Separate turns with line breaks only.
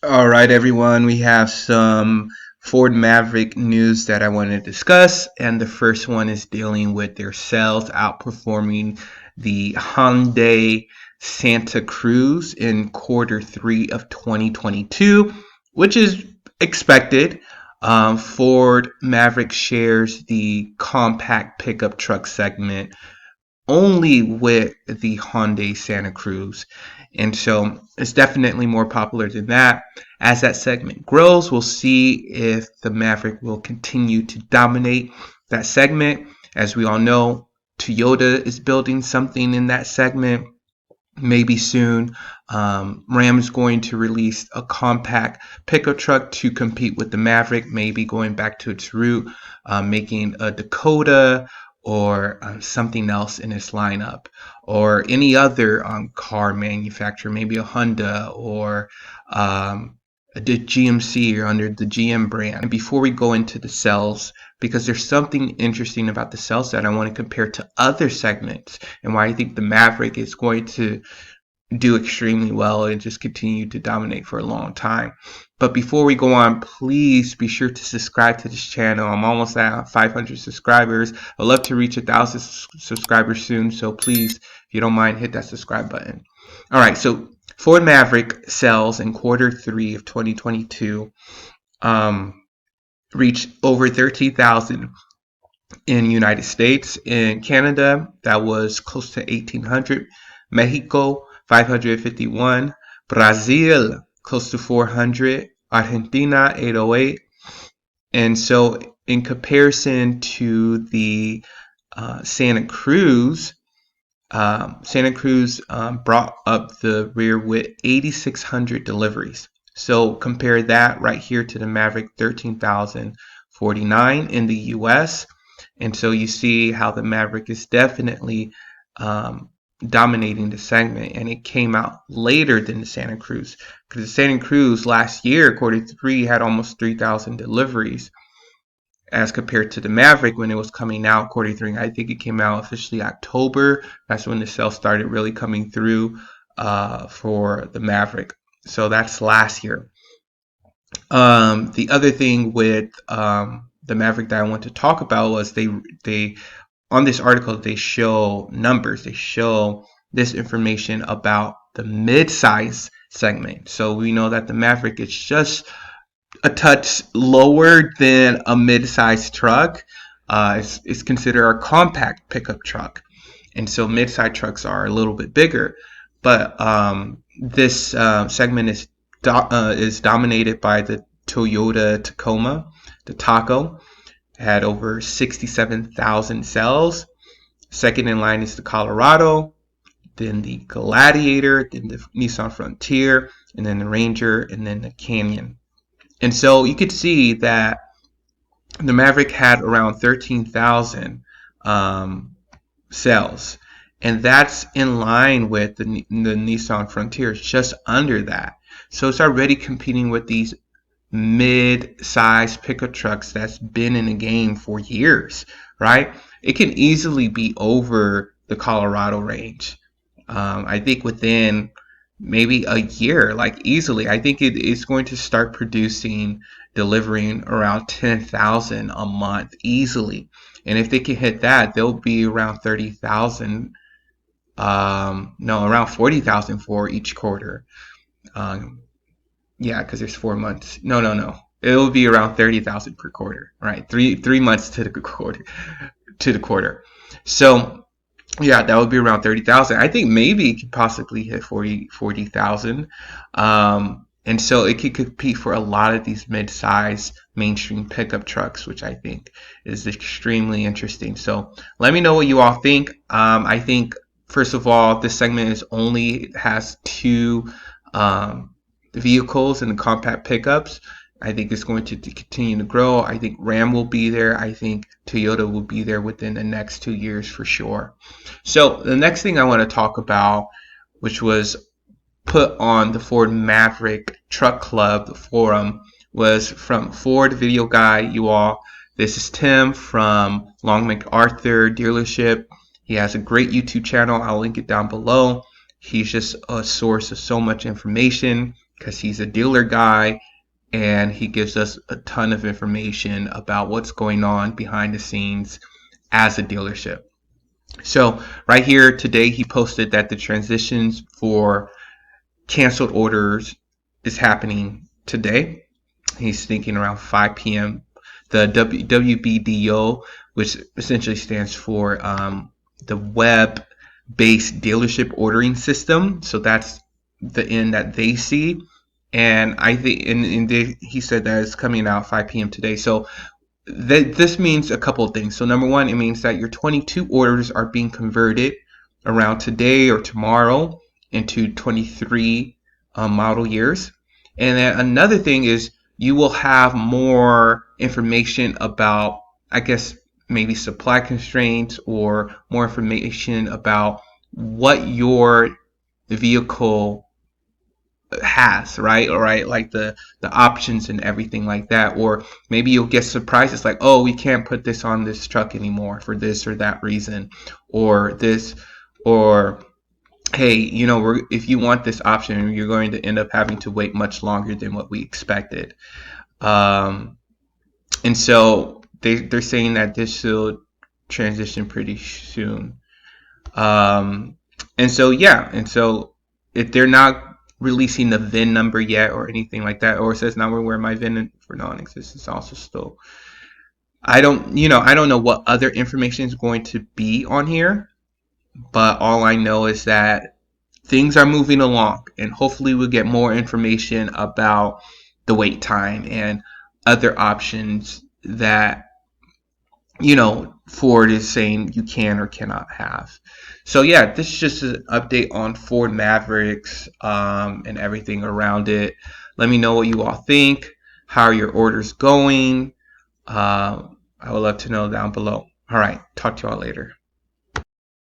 All right, everyone, we have some Ford Maverick news that I want to discuss, and the first one is dealing with their sales outperforming the Hyundai Santa Cruz in quarter 3 of 2022, which is expected. Ford Maverick shares the compact pickup truck segment only with the Hyundai Santa Cruz. And so it's definitely more popular than that. As that segment grows, we'll see if the Maverick will continue to dominate that segment. As we all know, Toyota is building something in that segment. Maybe soon, Ram is going to release a compact pickup truck to compete with the Maverick, maybe going back to its root, making a Dakota or something else in its lineup, or any other car manufacturer, maybe a Honda or the GMC or under the GM brand. And before we go into the cells, because there's something interesting about the cell set I want to compare to other segments and why I think the Maverick is going to do extremely well and just continue to dominate for a long time. But before we go on, please be sure to subscribe to this channel. I'm almost at 500 subscribers. I'd love to reach 1,000 subscribers soon, so please, if you don't mind, hit that subscribe button. All right, so Ford Maverick sales in quarter 3 of 2022 reached over 13,000 in the United States. In Canada, that was close to 1,800. Mexico, 551. Brazil, close to 400. Argentina, 808. And so in comparison to the Santa Cruz, brought up the rear with 8,600 deliveries. So compare that right here to the Maverick, 13,049 in the US. And so you see how the Maverick is definitely dominating the segment, and it came out later than the Santa Cruz, because the Santa Cruz last year, quarter 3, had almost 3,000 deliveries as compared to the Maverick when it was coming out quarter 3. I think it came out officially October. That's when the sales started really coming through for the Maverick. So that's last year. The other thing with the Maverick that I want to talk about was they on this article they show numbers. They show this information about the mid-size segment. So we know that the Maverick is just a touch lower than a mid-size truck. It's considered a compact pickup truck, and so mid-size trucks are a little bit bigger. But this segment is dominated by the Toyota Tacoma. The Taco had over 67,000 sales. Second in line is the Colorado, then the Gladiator, then the Nissan Frontier, and then the Ranger, and then the Canyon. And so you could see that the Maverick had around 13,000 sales. And that's in line with the Nissan Frontier, just under that. So it's already competing with these mid-size pickup trucks that's been in the game for years, right? It can easily be over the Colorado range. I think within maybe a year, like easily, I think it is going to start delivering around 10,000 a month easily. And if they can hit that, they'll be around 30,000. Around 40,000 for each quarter. Yeah, because there's 4 months. No. It will be around 30,000 per quarter, right? Three months to the quarter. So yeah, that would be around 30,000. I think maybe it could possibly hit 40,000. And so it could compete for a lot of these mid-size mainstream pickup trucks, which I think is extremely interesting. So let me know what you all think. I think, first of all, this segment has 2 vehicles in the compact pickups. I think it's going to continue to grow. I think Ram will be there. I think Toyota will be there within the next 2 years for sure. So the next thing I want to talk about, which was put on the Ford Maverick Truck Club forum, was from Ford Video Guy, you all. This is Tim from Long MacArthur dealership. He has a great YouTube channel. I'll link it down below. He's just a source of so much information. because he's a dealer guy and he gives us a ton of information about what's going on behind the scenes as a dealership. So right here today, he posted that the transitions for canceled orders is happening today. He's thinking around 5 p.m. The WBDO, which essentially stands for the web-based dealership ordering system. So that's the end that they see. And I think, he said that it's coming out 5 p.m. today. So this means a couple of things. So number one, it means that your 22 orders are being converted around today or tomorrow into 23 model years. And then another thing is you will have more information about, I guess, maybe supply constraints or more information about what your vehicle has, right? All right, like the options and everything like that. Or maybe you'll get surprised. It's like, oh, we can't put this on this truck anymore for this or that reason, or this, or hey, if you want this option, you're going to end up having to wait much longer than what we expected. And so they're saying that this will transition pretty soon. And so yeah, and so if they're not releasing the VIN number yet or anything like that, or it says now where my VIN for non-existence also still. I don't know what other information is going to be on here, but all I know is that things are moving along, and hopefully we'll get more information about the wait time and other options that Ford is saying you can or cannot have. So yeah, this is just an update on Ford Mavericks and everything around it. Let me know what you all think. How are your orders going? I would love to know down below. All right, talk to you all later.